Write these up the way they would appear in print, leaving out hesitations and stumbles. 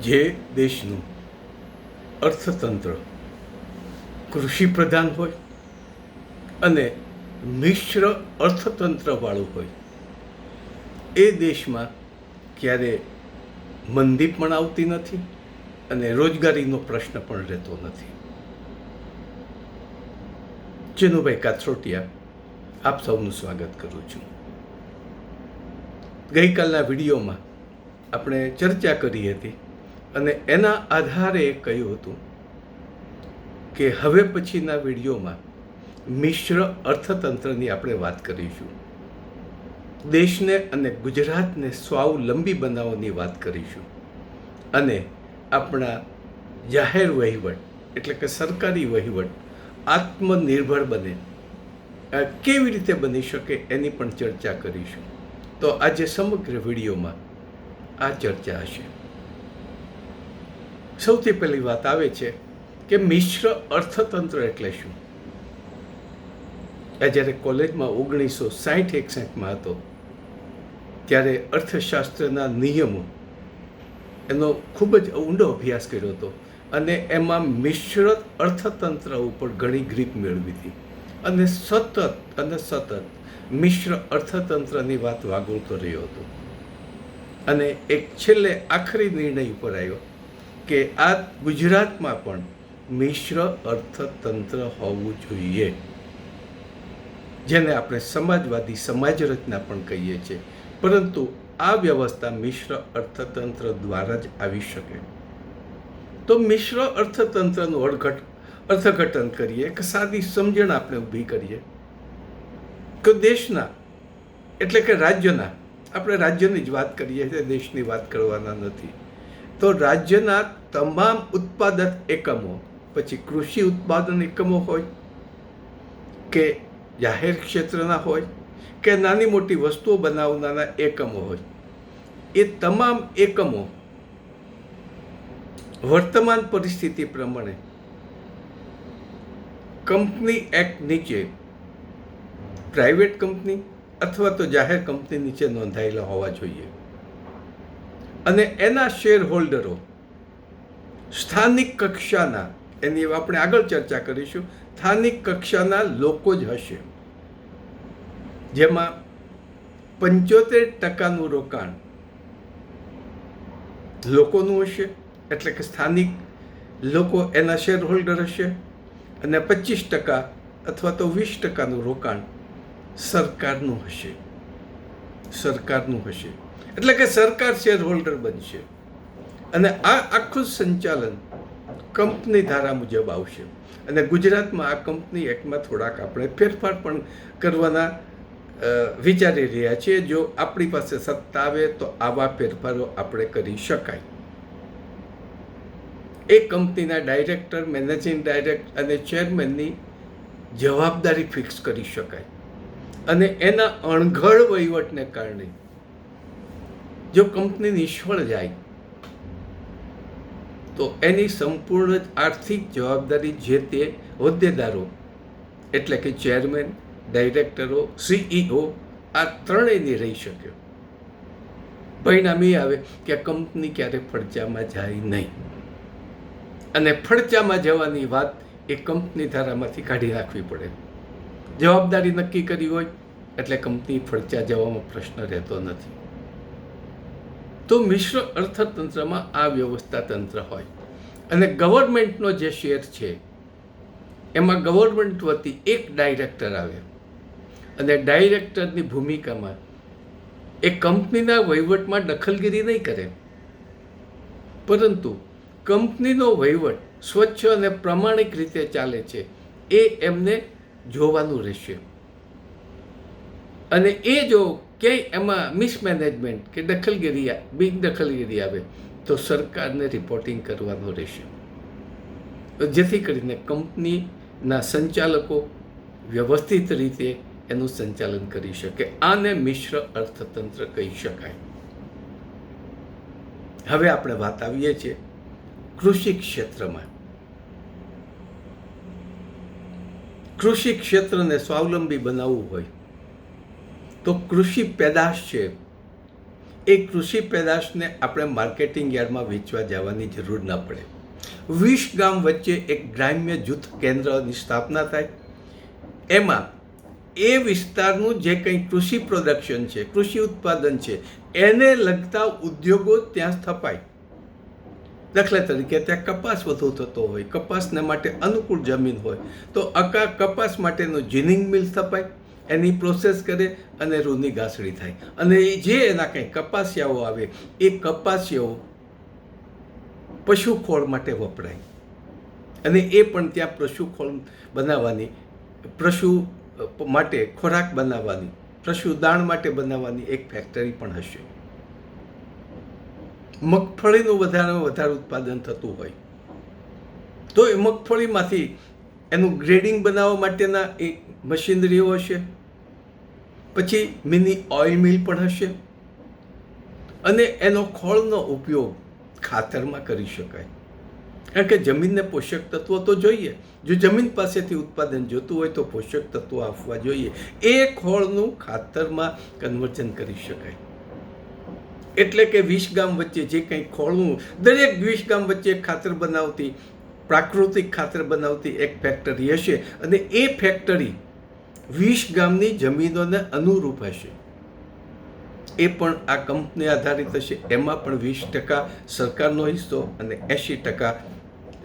જે દેશનું અર્થતંત્ર કૃષિ પ્રધાન હોય અને મિશ્ર અર્થતંત્રવાળું હોય એ દેશમાં ક્યારે મંદી પણ આવતી નથી અને રોજગારીનો પ્રશ્ન પણ રહેતો નથી. ચિનુભાઈ કાથરોટિયા આપ સૌનું સ્વાગત કરું છું. ગઈકાલના વિડીયોમાં આપણે ચર્ચા કરી હતી અને એના આધારે કહ્યું હતું કે હવે પછીના વિડીયોમાં મિશ્ર અર્થતંત્રની આપણે વાત કરીશું. દેશને અને ગુજરાતને સ્વાવલંબી બનાવવાની વાત કરીશું અને આપણા જાહેર વહીવટ એટલે કે સરકારી વહીવટ આત્મનિર્ભર બને કેવી રીતે બની શકે એની પણ ચર્ચા કરીશું. તો આજે સમગ્ર વિડીયોમાં આ ચર્ચા હશે. સૌથી પહેલી વાત આવે છે કે મિશ્ર અર્થતંત્ર એટલે શું. આ જ્યારે કોલેજમાં 1960-61માં હતો ત્યારે અર્થશાસ્ત્રના નિયમો એનો ખૂબ જ ઊંડો અભ્યાસ કર્યો હતો અને એમાં મિશ્ર અર્થતંત્ર ઉપર ઘણી ગ્રીપ મેળવી હતી અને સતત મિશ્ર અર્થતંત્રની વાત વાગોળતો રહ્યો હતો અને એક છેલ્લે આખરી નિર્ણય ઉપર આવ્યો કે આ ગુજરાતમાં પણ મિશ્ર અર્થતંત્ર હોવું જોઈએ, જેને આપણે સમાજવાદી સમાજ રચના પણ કહીએ છીએ. પરંતુ આ વ્યવસ્થા મિશ્ર અર્થતંત્ર દ્વારા જ આવી શકે. તો મિશ્ર અર્થતંત્રનું અર્થઘટન કરીએ કે સાદી સમજણ આપણે ઊભી કરીએ કે દેશના એટલે કે રાજ્યના, આપણે રાજ્યની જ વાત કરીએ છીએ, દેશની વાત કરવાના નથી. તો રાજ્યના તમામ ઉત્પાદક એકમો, પછી કૃષિ ઉત્પાદન એકમો હોય કે જાહેર ક્ષેત્રના હોય કે નાની મોટી વસ્તુઓ બનાવનારા એકમો હોય, એ તમામ એકમો વર્તમાન પરિસ્થિતિ પ્રમાણે કંપની એક્ટ નીચે પ્રાઇવેટ કંપની અથવા તો જાહેર કંપની નીચે નોંધાયેલા હોવા જોઈએ અને એના શેર હોલ્ડરો સ્થાનિક કક્ષાના, એની આપણે આગળ ચર્ચા કરીશું, સ્થાનિક કક્ષાના લોકો જ હશે, જેમાં 75% રોકાણ લોકોનું હશે એટલે કે સ્થાનિક લોકો એના શેર હોલ્ડર હશે અને 25% અથવા તો 20% રોકાણ સરકારનું હશે એટલે કે સરકાર શેર હોલ્ડર બનશે અને આ આખું સંચાલન કંપની ધારા મુજબ આવશે. અને ગુજરાતમાં આ કંપની એક્ટમાં થોડાક આપણે ફેરફાર પણ કરવાના વિચારી રહ્યા છીએ. જો આપણી પાસે સત્તા આવે તો આવા ફેરફારો આપણે કરી શકાય. એ કંપનીના ડાયરેક્ટર, મેનેજિંગ ડાયરેક્ટર અને ચેરમેનની જવાબદારી ફિક્સ કરી શકાય અને એના અણઘડ વહીવટને કારણે જો કંપની નિષ્ફળ જાય તો એની સંપૂર્ણ આર્થિક જવાબદારી જે તે હોદ્દેદારો એટલે કે ચેરમેન, ડાયરેક્ટરો, CEO આ ત્રણેયની રહી શકે. પરિણામ એ આવે કે કંપની ક્યારે ફડચામાં જાય નહીં અને ફડચામાં જવાની વાત એ કંપની ધારામાંથી કાઢી નાખવી પડે. જવાબદારી નક્કી કરી હોય એટલે કંપની ફડચા જવામાં પ્રશ્ન રહેતો નથી. તો મિશ્ર અર્થતંત્રમાં આ વ્યવસ્થા તંત્ર હોય અને ગવર્મેન્ટનો જે શેર છે એમાં ગવર્મેન્ટ વતી એક ડાયરેક્ટર આવે અને ડાયરેક્ટરની ભૂમિકામાં એ કંપનીના વહીવટમાં દખલગીરી નહીં કરે, પરંતુ કંપનીનો વહીવટ સ્વચ્છ અને પ્રામાણિક રીતે ચાલે છે એ એમને જોવાનું રહેશે અને એ જો ક્યાંય એમાં મિસમેનેજમેન્ટ કે બિનદખલગીરી આવે તો સરકારને રિપોર્ટિંગ કરવાનું રહેશે, જેથી કરીને કંપનીના સંચાલકો વ્યવસ્થિત રીતે એનું સંચાલન કરી શકે. આને મિશ્ર અર્થતંત્ર કહી શકાય. હવે આપણે વાત આવીએ છીએ કૃષિ ક્ષેત્રમાં. કૃષિ ક્ષેત્રને સ્વાવલંબી બનાવવું હોય તો કૃષિ પેદાશ છે એ કૃષિ પેદાશને આપણે માર્કેટિંગ યાર્ડમાં વેચવા જવાની જરૂર ના પડે. 20 ગામ વચ્ચે એક ગ્રામ્ય જૂથ કેન્દ્રની સ્થાપના થાય. એમાં એ વિસ્તારનું જે કંઈ કૃષિ પ્રોડક્શન છે, કૃષિ ઉત્પાદન છે, એને લગતા ઉદ્યોગો ત્યાં સ્થપાય. દાખલા તરીકે ત્યાં કપાસ વધુ થતો હોય, કપાસને માટે અનુકૂળ જમીન હોય, તો કપાસ માટેનું જીનિંગ મિલ સ્થપાય, એની પ્રોસેસ કરે અને રૂની ઘાસડી થાય. અને જે એના કંઈ કપાસિયાઓ આવે એ કપાસિયાઓ પશુખોળ માટે વપરાય. અને એ પણ ત્યાં પશુખોળ બનાવવાની, પશુ માટે ખોરાક બનાવવાની, પશુ દાણ માટે બનાવવાની એક ફેક્ટરી પણ હશે. મગફળીનું વધારે ઉત્પાદન થતું હોય તો એ મગફળીમાંથી એનું ગ્રેડિંગ બનાવવા માટેના એક મશીનરીઓ હશે. પછી મિની ઓઇલ મિલ પણ હશે. અને એનો ખોળનો ઉપયોગ ખાતરમાં કરી શકાય. કારણ કે જમીનને પોષક તત્વો તો જોઈએ. જો જમીન પાસેથી ઉત્પાદન જોતું હોય તો પોષક તત્વો આપવા જોઈએ. એ ખોળનું ખાતરમાં કન્વર્ઝન કરી શકાય. એટલે કે 20 ગામ વચ્ચે જે કંઈ ખોળનું, દરેક 20 ગામ વચ્ચે ખાતર બનાવતી, પ્રાકૃતિક ખાતર બનાવતી એક ફેક્ટરી હશે. અને એ ફેક્ટરી 20 ગામની જમીનોને અનુરૂપ હશે. એ પણ આ કંપની આધારિત હશે. એમાં પણ 20% સરકારનો હિસ્સો અને 80%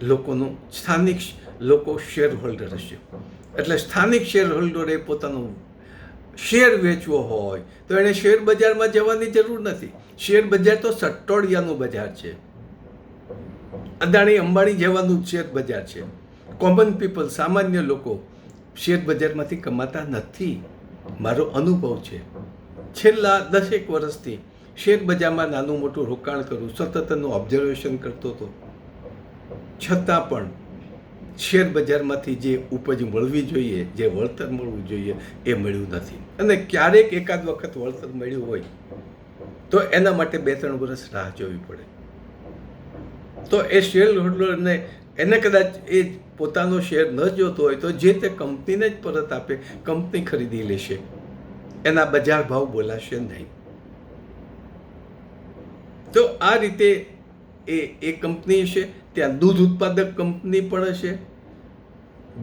લોકોનું, સ્થાનિક લોકો શેર હોલ્ડર હશે. એટલે સ્થાનિક શેર હોલ્ડરે પોતાનું શેર વેચવો હોય તો એને શેર બજારમાં જવાની જરૂર નથી. શેર બજાર તો સટ્ટોડિયાનું બજાર છે. અદાણી અંબાણી જેવાનું શેર બજાર છે. કોમન પીપલ, સામાન્ય લોકો શેર બજારમાંથી કમાતા નથી. મારો અનુભવ છે. છેલ્લા 10 વર્ષથી શેર બજારમાં નાનું મોટું રોકાણ કરું, સતત એનું ઓબ્ઝર્વેશન કરતો હતો. છતાં પણ શેર બજારમાંથી જે ઉપજ મળવી જોઈએ, જે વળતર મળવું જોઈએ, એ મળ્યું નથી. અને ક્યારેક એકાદ વખત વળતર મળ્યું હોય તો એના માટે 2-3 વર્ષ રાહ જોવી પડે. તો એ શેર હોલ્ડરને, એને કદાચ એ પોતાનો શેર ન જોતો હોય તો જે તે કંપનીને જ પરત આપે, કંપની ખરીદી લેશે. એના બજાર ભાવ બોલાશે નહીં. તો આ રીતે એ કંપની હશે. ત્યાં દૂધ ઉત્પાદક કંપની પણ હશે.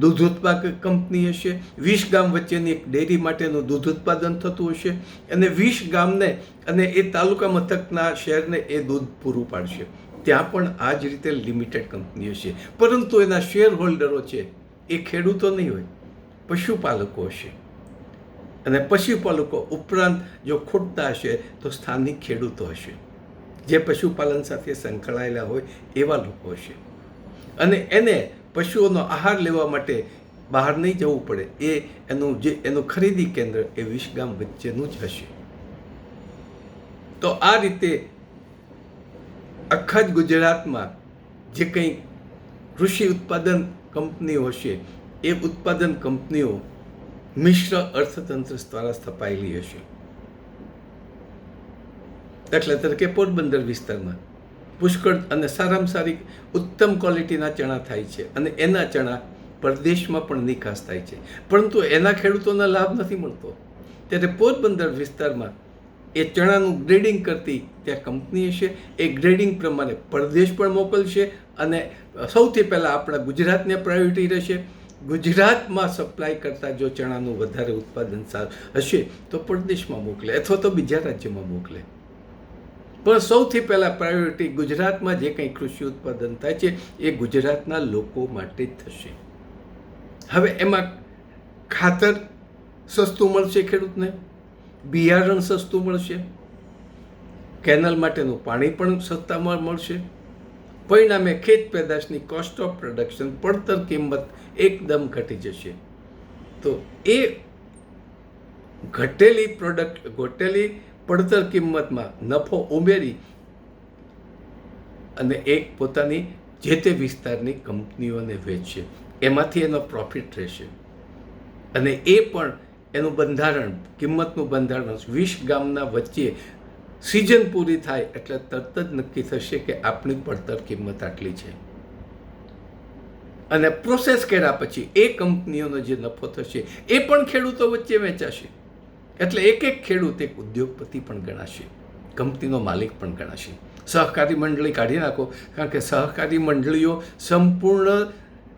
દૂધ ઉત્પાદક કંપની હશે. 20 ગામ વચ્ચેની એક ડેરી માટેનું દૂધ ઉત્પાદન થતું હશે. અને 20 ગામને અને એ તાલુકા મથકના શહેરને એ દૂધ પૂરું પાડશે. ત્યાં પણ આ જ રીતે લિમિટેડ કંપની હશે. પરંતુ એના શેર હોલ્ડરો છે એ ખેડૂતો નહીં હોય, પશુપાલકો હશે. અને પશુપાલકો ઉપરાંત જો ખૂટતા હશે તો સ્થાનિક ખેડૂતો હશે, જે પશુપાલન સાથે સંકળાયેલા હોય એવા લોકો હશે. અને એને પશુઓનો આહાર લેવા માટે બહાર નહીં જવું પડે. એનું ખરીદી કેન્દ્ર એ 20 ગામ વચ્ચેનું જ હશે. તો આ રીતે આખા જ ગુજરાતમાં જે કંઈ કૃષિ ઉત્પાદન કંપનીઓ હશે એ ઉત્પાદન કંપનીઓ મિશ્ર અર્થતંત્ર દ્વારા સ્થપાયેલી હશે. દાખલા તરીકે પોરબંદર વિસ્તારમાં પુષ્કળ અને સારામાં સારી ઉત્તમ ક્વોલિટીના ચણા થાય છે. અને એના ચણા પરદેશમાં પણ નિકાસ થાય છે. પરંતુ એના ખેડૂતોને લાભ નથી મળતો. ત્યારે પોરબંદર વિસ્તારમાં એ ચણાનું ગ્રેડિંગ કરતી ત્યાં કંપની હશે. એ ગ્રેડિંગ પ્રમાણે પરદેશ પણ મોકલશે. અને સૌથી પહેલાં આપણા ગુજરાતને પ્રાયોરિટી રહેશે. ગુજરાતમાં સપ્લાય કરતાં જો ચણાનું વધારે ઉત્પાદન હશે તો પરદેશમાં મોકલે અથવા તો બીજા રાજ્યમાં મોકલે. પણ સૌથી પહેલાં પ્રાયોરિટી ગુજરાતમાં જે કંઈ કૃષિ ઉત્પાદન થાય છે એ ગુજરાતના લોકો માટે જ થશે. હવે એમાં ખાતર સસ્તું મળશે ખેડૂતને, બિયારણ સસ્તું મળશે, કેનલ માટેનું પાણી પણ સસ્તામાં મળશે. પરિણામે ખેત પેદાશની કોસ્ટ ઓફ પ્રોડક્શન, પડતર કિંમત એકદમ ઘટી જશે. તો એ ઘટેલી પડતર કિંમતમાં નફો ઉમેરી અને એક પોતાની જે તે વિસ્તારની કંપનીઓને વેચશે. એમાંથી એનો પ્રોફિટ રહેશે. અને એ પણ એનું બંધારણ, કિંમતનું બંધારણ 20 ગામના વચ્ચે સિઝન પૂરી થાય એટલે તરત જ નક્કી થશે કે આપણી પડતર કિંમત આટલી છે. અને પ્રોસેસ કર્યા પછી એ કંપનીઓનો જે નફો થશે એ પણ ખેડૂતો વચ્ચે વેચાશે. એટલે એક ખેડૂત એક ઉદ્યોગપતિ પણ ગણાશે. કંપનીનો માલિક પણ ગણાશે. સહકારી મંડળી કાઢી નાખો, કારણ કે સહકારી મંડળીઓ સંપૂર્ણ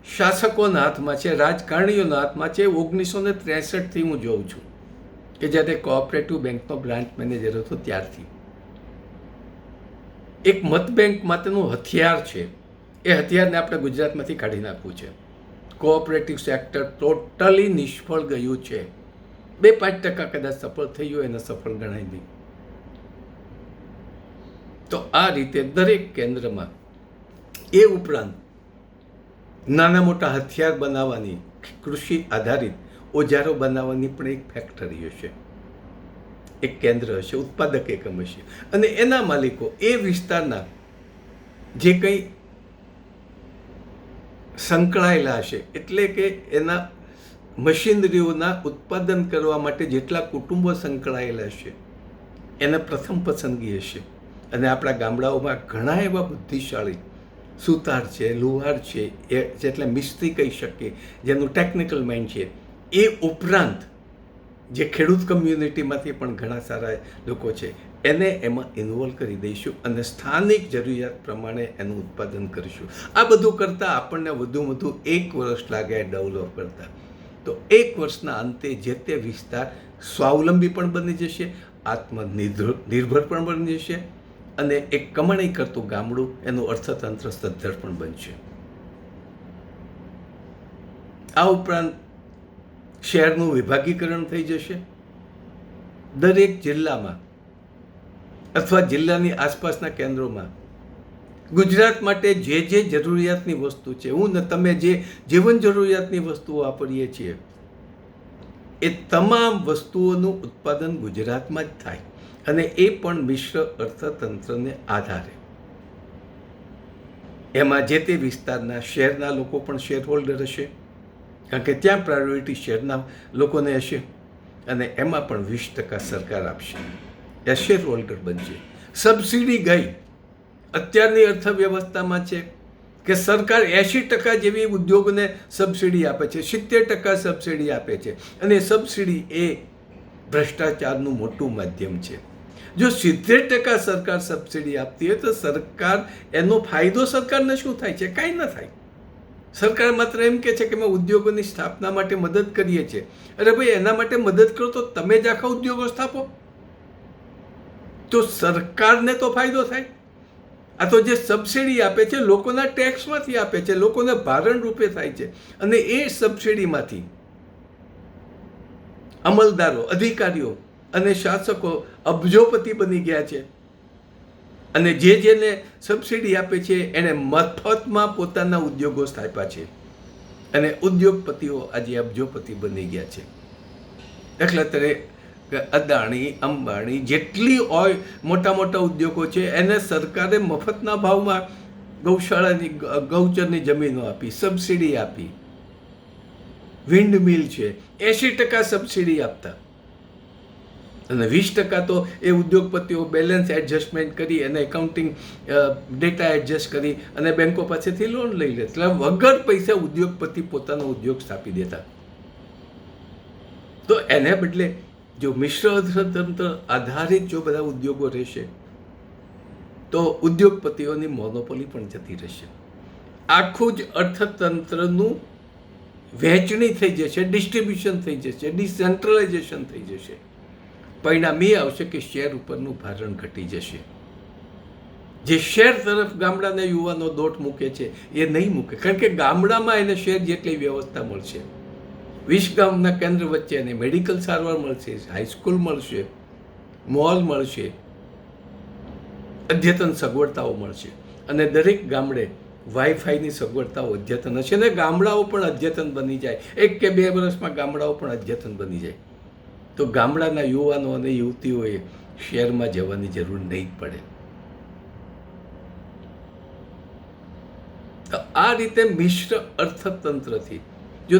શાસકોના હાથમાં છે, રાજકારણીઓના હાથમાં છે. 1963થી હું જોઉં છું કે જ્યારે કોઓપરેટિવ બેંકનો બ્રાન્ચ મેનેજર હતો ત્યારથી. એક મત બેંક માટેનું હથિયાર છે, એ હથિયારને આપણે ગુજરાતમાંથી કાઢી નાખવું છે. કોઓપરેટિવ સેક્ટર ટોટલી નિષ્ફળ ગયું છે. 2-5% કદાચ સફળ થઈ ગયું, એને સફળ ગણાય નહીં. તો આ રીતે દરેક કેન્દ્રમાં એ ઉપરાંત નાના મોટા હથિયાર બનાવવાની, કૃષિ આધારિત ઓજારો બનાવવાની પણ એક ફેક્ટરી હશે, એક કેન્દ્ર હશે, ઉત્પાદક એકમ હશે, અને એના માલિકો એ વિસ્તારના જે કંઈ સંકળાયેલા હશે, એટલે કે એના મશીનરીઓના ઉત્પાદન કરવા માટે જેટલા કુટુંબો સંકળાયેલા હશે એને પ્રથમ પસંદગી હશે. અને આપણા ગામડાઓમાં ઘણા એવા બુદ્ધિશાળી સુતાર છે, લુહાર છે, એ જેટલે મિસ્ત્રી કહી શકીએ, જેનું ટેકનિકલ માઇન્ડ છે. એ ઉપરાંત જે ખેડૂત કમ્યુનિટીમાંથી પણ ઘણા સારા લોકો છે, એને એમાં ઇન્વોલ્વ કરી દઈશું અને સ્થાનિક જરૂરિયાત પ્રમાણે એનું ઉત્પાદન કરીશું. આ બધું કરતાં આપણને વધુ 1 વર્ષ લાગે ડેવલપ કરતાં. તો 1 વર્ષના અંતે જે તે વિસ્તાર સ્વાવલંબી પણ બની જશે, આત્મનિર્ભર પણ બની જશે, અને એક કમાણી કરતું ગામડું, એનું અર્થતંત્ર સદ્ધર પણ બનશે. આ ઉપરાંત શહેરનું વિભાગીકરણ થઈ જશે. દરેક જિલ્લામાં અથવા જિલ્લાની આસપાસના કેન્દ્રોમાં ગુજરાત માટે જે જરૂરિયાતની વસ્તુ છે, હું ને તમે જે જીવન જરૂરિયાતની વસ્તુઓ વાપરીએ છીએ, એ તમામ વસ્તુઓનું ઉત્પાદન ગુજરાતમાં જ થાય, અને એ પણ મિશ્ર અર્થતંત્રને આધારે. એમાં જે તે વિસ્તારના શહેરના લોકો પણ શેર હોલ્ડર હશે, કારણ કે ત્યાં પ્રાયોરિટી શહેરના લોકોને હશે, અને એમાં પણ 20% સરકાર આપશે, એ શેર હોલ્ડર બનશે. સબસિડી ગઈ. અત્યારની અર્થવ્યવસ્થામાં છે કે સરકાર 80% જેવી ઉદ્યોગને સબસિડી આપે છે, 70% સબસિડી આપે છે, અને સબસિડી એ ભ્રષ્ટાચારનું મોટું માધ્યમ છે. જો 70% સરકાર સબસિડી આપતી હોય તો સરકાર, એનો ફાયદો સરકારને શું થાય છે? કાંઈ ન થાય. સરકાર માત્ર એમ કહે છે કે અમે ઉદ્યોગોની સ્થાપના માટે મદદ કરીએ છીએ. અરે ભાઈ, એના માટે મદદ કરો તો તમે જ આખા ઉદ્યોગો સ્થાપો, તો સરકારને તો ફાયદો થાય. આ તો જે સબસિડી આપે છે, લોકોના ટેક્સમાંથી આપે છે, લોકોને ભારણ રૂપે થાય છે, અને એ સબસિડીમાંથી અમલદારો, અધિકારીઓ અને શાસકો અબજોપતિ બની ગયા છે. અને જેને સબસિડી આપે છે એણે મફતમાં પોતાના ઉદ્યોગો સ્થાપ્યા છે, અને ઉદ્યોગપતિઓ આજે અબજોપતિ બની ગયા છે. દાખલા તરીકે અદાણી, અંબાણી, જેટલી હોય મોટા ઉદ્યોગો છે, એને સરકારે મફતના ભાવમાં ગૌશાળાની, ગૌચરની જમીનો આપી, સબસિડી આપી. વિન્ડ મિલ છે, 80% સબસિડી આપતા, અને 20% તો એ ઉદ્યોગપતિઓ બેલેન્સ એડજસ્ટમેન્ટ કરી અને એકાઉન્ટિંગ ડેટા એડજસ્ટ કરી અને બેંકો પાસેથી લોન લઈ લે. એટલે વગર પૈસા ઉદ્યોગપતિ પોતાનો ઉદ્યોગ સ્થાપી દેતા. તો એને બદલે જો મિશ્ર અર્થતંત્ર આધારિત જો બધા ઉદ્યોગો રહેશે તો ઉદ્યોગપતિઓની મોનોપોલી પણ જતી રહેશે. આખું જ અર્થતંત્રનું વહેંચણી થઈ જશે, ડિસ્ટ્રીબ્યુશન થઈ જશે, ડિસેન્ટ્રલાઇઝેશન થઈ જશે. પરિણામ એ આવશે કે શહેર ઉપરનું ભારણ ઘટી જશે. જે શહેર તરફ ગામડાના યુવાનો દોટ મૂકે છે એ નહીં મૂકે, કારણ કે ગામડામાં એને શહેર જેટલી વ્યવસ્થા મળશે. 20 ગામના કેન્દ્ર વચ્ચે એને મેડિકલ સારવાર મળશે, હાઈસ્કૂલ મળશે, મોલ મળશે, અદ્યતન સગવડતાઓ મળશે, અને દરેક ગામડે વાઈફાઈની સગવડતાઓ અદ્યતન હશે, અને ગામડાઓ પણ અદ્યતન બની જાય. 1 કે 2 વર્ષમાં ગામડાઓ પણ અદ્યતન બની જાય. તો ગામડાના યુવાનો અને યુવતીઓએ શહેરમાં જવાની જરૂર નહીં પડે. તો આ રીતે મિશ્ર અર્થતંત્રથી જો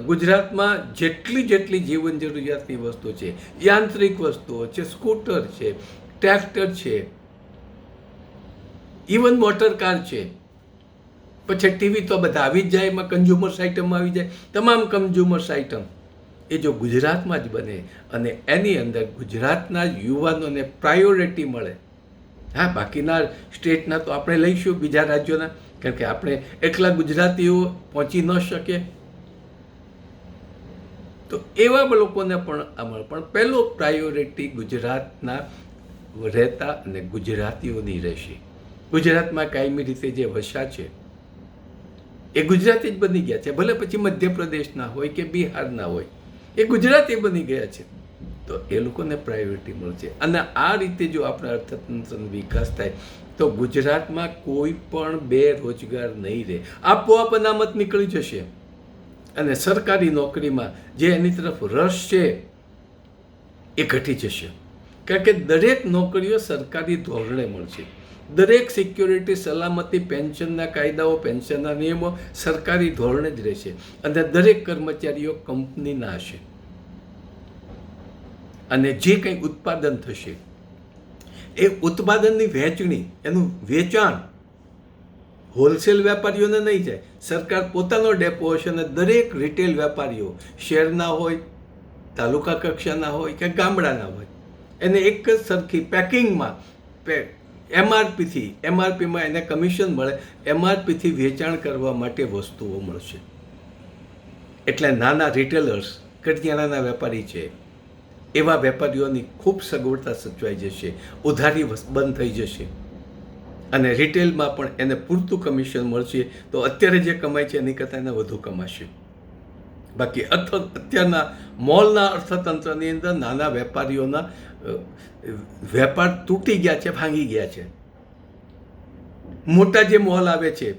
ગુજરાતમાં જેટલી જીવન જરૂરિયાતની વસ્તુ છે, યાંત્રિક વસ્તુઓ છે, સ્કૂટર છે, ટ્રેક્ટર છે, ઇવન મોટર કાર છે, પછી ટીવી તો બધા આવી જ જાય, એમાં કન્ઝ્યુમર્સ આઇટમ આવી જાય, તમામ કન્ઝ્યુમર્સ આઇટમ એ જો ગુજરાતમાં જ બને અને એની અંદર ગુજરાતના યુવાનોને પ્રાયોરિટી મળે, હા બાકીના સ્ટેટના તો આપણે લઈશું, બીજા રાજ્યોના, કારણ કે આપણે એકલા ગુજરાતીઓ પહોંચી ન શકીએ, તો એવા લોકોને પણ આમાં પણ પહેલો પ્રાયોરિટી ગુજરાતના રહેતા અને ગુજરાતીઓની રહેશે. ગુજરાતમાં કાયમી રીતે જે વસ્યા છે એ ગુજરાતી જ બની ગયા છે, ભલે પછી મધ્યપ્રદેશના હોય કે બિહારના હોય, એ ગુજરાતી બની ગયા છે, તો એ લોકોને પ્રાયોરિટી મળશે. અને આ રીતે જો આપણા અર્થતંત્રનો વિકાસ થાય તો ગુજરાતમાં કોઈ પણ બેરોજગાર નહીં રહે, આપોઆપ અનામત નીકળી જશે. અને સરકારી નોકરીમાં જે એની તરફ રસ છે એ ઘટી જશે, કારણ કે દરેક નોકરીઓ સરકારી ધોરણે મળશે, દરેક સિક્યોરિટી, સલામતી, પેન્શનના કાયદાઓ, પેન્શનના નિયમો સરકારી ધોરણે જ રહેશે, અને દરેક કર્મચારીઓ કંપનીના હશે. અને જે કંઈ ઉત્પાદન થશે એ ઉત્પાદનની વહેંચણી, એનું વેચાણ હોલસેલ વેપારીઓને નહીં જાય, સરકાર પોતાનો ડેપો હશે અને દરેક રિટેલ વેપારીઓ, શહેરના હોય, તાલુકા કક્ષાના હોય કે ગામડાના હોય, એને એક જ સરખી પેકિંગમાં એમઆરપીમાં એને કમિશન મળે, એમઆરપીથી વેચાણ કરવા માટે વસ્તુઓ મળશે. એટલે નાના રિટેલર્સ, કરિયાણાના વેપારી છે, એવા વેપારીઓની ખૂબ સગવડતા સચવાઈ જશે, ઉધારી બંધ થઈ જશે, અને રિટેલમાં પણ એને પૂરતું કમિશન મળશે, તો અત્યારે જે કમાય છે એની કરતાં એને વધુ કમાશે. બાકી અત્યારના મોલના અર્થતંત્રની અંદર નાના વેપારીઓના વેપાર તૂટી ગયા છે, ભાંગી ગયા છે. મોટા જે મોલ આવે છે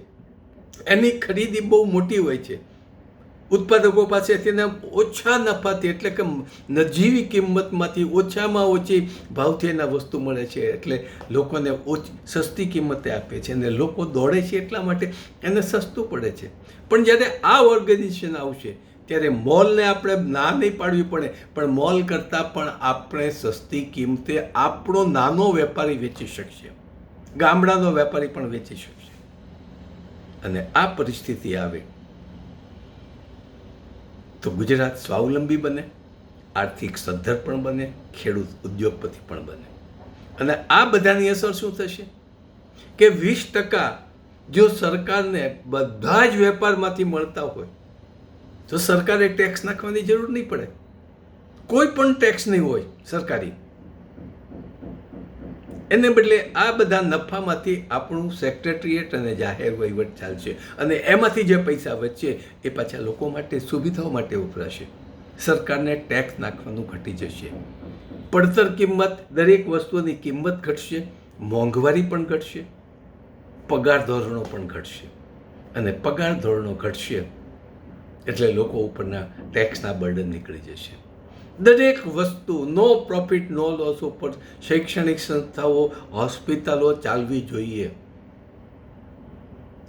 એની ખરીદી બહુ મોટી હોય છે, ઉત્પાદકો પાસેથી ઓછા નફાથી, એટલે કે નજીવી કિંમતમાંથી ઓછામાં ઓછી ભાવથી એના વસ્તુ મળે છે, એટલે લોકોને સસ્તી કિંમતે આપે છે, અને લોકો દોડે છે એટલા માટે એને સસ્તું પડે છે. પણ જ્યારે આ ઓર્ગેનાઇઝેશન આવશે ત્યારે મોલને આપણે ના નહીં પાડવી પડે, પણ મોલ કરતાં પણ આપણે સસ્તી કિંમતે આપણો નાનો વેપારી વેચી શકશે, ગામડાનો વેપારી પણ વેચી શકશે. અને આ પરિસ્થિતિ આવે તો ગુજરાત સ્વાવલંબી બને, આર્થિક સદ્ધર પણ બને, ખેડૂત ઉદ્યોગપતિ પણ બને. અને આ બધાની અસર શું થશે કે 20% જો સરકારને બધા જ વેપારમાંથી મળતા હોય તો સરકારે ટેક્સ નાખવાની જરૂર નહીં પડે, કોઈ પણ ટેક્સ નહીં હોય સરકારી. એને બદલે આ બધા નફામાંથી આપણું સેક્રેટરીએટ અને જાહેર વહીવટ ચાલશે, અને એમાંથી જે પૈસા વચ્ચે એ પાછા લોકો માટે, સુવિધાઓ માટે વપરાશે. સરકારને ટેક્સ નાખવાનું ઘટી જશે, પડતર કિંમત, દરેક વસ્તુની કિંમત ઘટશે, મોંઘવારી પણ ઘટશે, પગાર ધોરણો પણ ઘટશે. અને પગાર ધોરણો ઘટશે એટલે લોકો ઉપરના ટેક્સના બર્ડન નીકળી જશે. દરેક વસ્તુ નો પ્રોફિટ નો લોસ ઉપર શૈક્ષણિક સંસ્થાઓ, હોસ્પિટલો ચાલવી જોઈએ.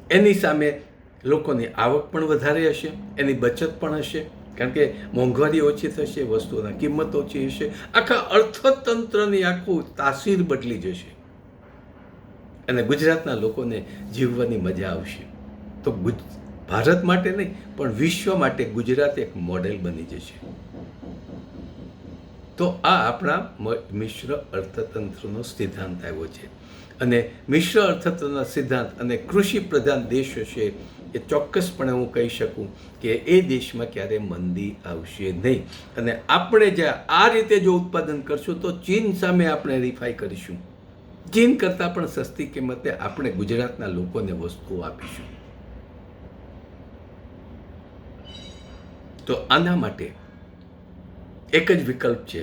એની સામે લોકોની આવક પણ વધારે હશે, એની બચત પણ હશે, કારણ કે મોંઘવારી ઓછી થશે, વસ્તુઓના કિંમત ઓછી હશે, આખા અર્થતંત્રની આખું તાસીર બદલી જશે, અને ગુજરાતના લોકોને જીવવાની મજા આવશે. તો ભારત માટે નહીં પણ વિશ્વ માટે ગુજરાત એક મોડેલ બની જશે. તો આ આપણા મિશ્ર અર્થતંત્રનો સિદ્ધાંત આવ્યો છે, અને મિશ્ર અર્થતંત્રના સિદ્ધાંત અને કૃષિ પ્રધાન દેશ હશે એ ચોક્કસપણે હું કહી શકું કે એ દેશમાં ક્યારે મંદી આવશે નહીં. અને આપણે જે આ રીતે જો ઉત્પાદન કરશું તો ચીન સામે આપણે હરીફાઈ કરીશું, ચીન કરતાં પણ સસ્તી કિંમતે આપણે ગુજરાતના લોકોને વસ્તુઓ આપીશું. તો આના માટે એક જ વિકલ્પ છે,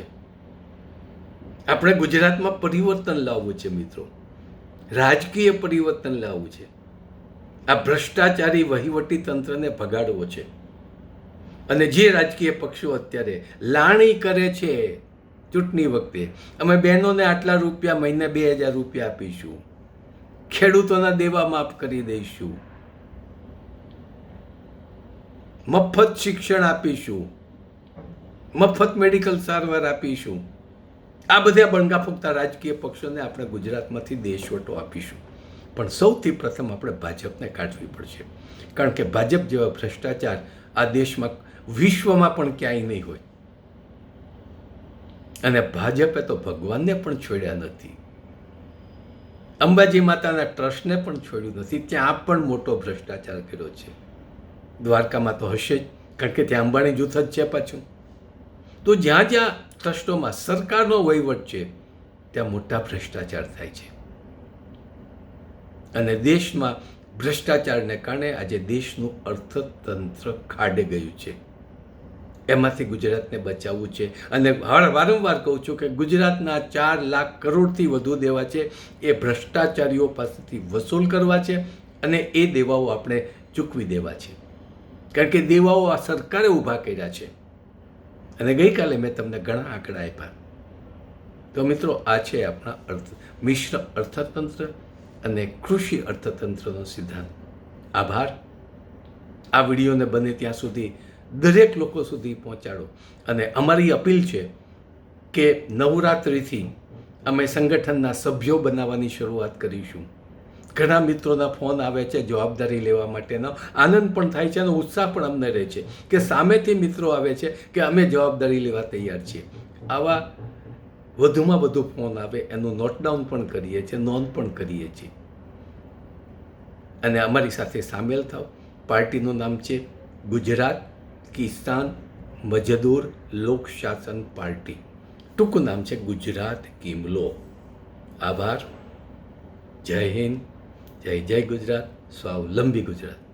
આપણે ગુજરાતમાં પરિવર્તન લાવવું છે મિત્રો, રાજકીય પરિવર્તન લાવવું છે. આ ભ્રષ્ટાચારી વહીવટી તંત્રને ભગાડવો છે. અને જે રાજકીય પક્ષો અત્યારે લાણી કરે છે ચૂંટણી વખતે, અમે બહેનોને આટલા રૂપિયા, મહિને 2000 રૂપિયા આપીશું, ખેડૂતોના દેવા માફ કરી દઈશું, મફત શિક્ષણ આપીશું, મફત મેડિકલ સારવાર આપીશું, આ બધા બણગા ફૂંકતા રાજકીય પક્ષોને આપણે ગુજરાતમાંથી દેશવટો આપીશું. પણ સૌથી પ્રથમ આપણે ભાજપને કાઢવી પડશે, કારણ કે ભાજપ જેવા ભ્રષ્ટાચાર આ દેશમાં વિશ્વમાં પણ ક્યાંય નહીં હોય. અને ભાજપે તો ભગવાનને પણ છોડ્યા નથી, અંબાજી માતાના ટ્રસ્ટને પણ છોડ્યું નથી, ત્યાં પણ મોટો ભ્રષ્ટાચાર કર્યો છે. દ્વારકામાં તો હશે જ, કારણ કે ત્યાં અંબાણી જૂથ જ છે પાછું. તો જ્યાં જ્યાં ટ્રસ્ટોમાં સરકારનો વહીવટ છે ત્યાં મોટા ભ્રષ્ટાચાર થાય છે. અને દેશમાં ભ્રષ્ટાચારને કારણે આજે દેશનું અર્થતંત્ર ખાડે ગયું છે. એમાંથી ગુજરાતને બચાવવું છે. અને વારંવાર કહું છું કે ગુજરાતના 4 લાખ કરોડથી વધુ દેવા છે એ ભ્રષ્ટાચારીઓ પાસેથી વસૂલ કરવા છે અને એ દેવાઓ આપણે ચૂકવી દેવા છે. કારણ કે દેવાઓ આ સરકારે ઊભા કર્યા છે. અને ગઈકાલે મેં તમને ઘણા આંકડા આપ્યા. તો મિત્રો, આ છે આપણા મિશ્ર અર્થતંત્ર અને કૃષિ અર્થતંત્રનો સિદ્ધાંત. આભાર. આ વિડીયોને બને ત્યાં સુધી દરેક લોકો સુધી પહોંચાડો. અને અમારી અપીલ છે કે નવરાત્રિથી અમે સંગઠનના સભ્યો બનાવવાની શરૂઆત કરીશું. ઘણા મિત્રોના ફોન આવે છે જવાબદારી લેવા માટેનો, આનંદ પણ થાય છે અને ઉત્સાહ પણ અમને રહે છે કે સામેથી મિત્રો આવે છે કે અમે જવાબદારી લેવા તૈયાર છીએ. આવા વધુમાં વધુ ફોન આવે એનું નોટડાઉન પણ કરીએ છીએ, નોંધ પણ કરીએ છીએ. અને અમારી સાથે સામેલ થાવ. પાર્ટીનું નામ છે ગુજરાત કિસાન મજદૂર લોક શાસન પાર્ટી. ટૂંકું નામ છે ગુજરાત કિમલો. આભાર. જય હિન્દ, જય જય ગુજરાત, સ્વાવલંબી ગુજરાત.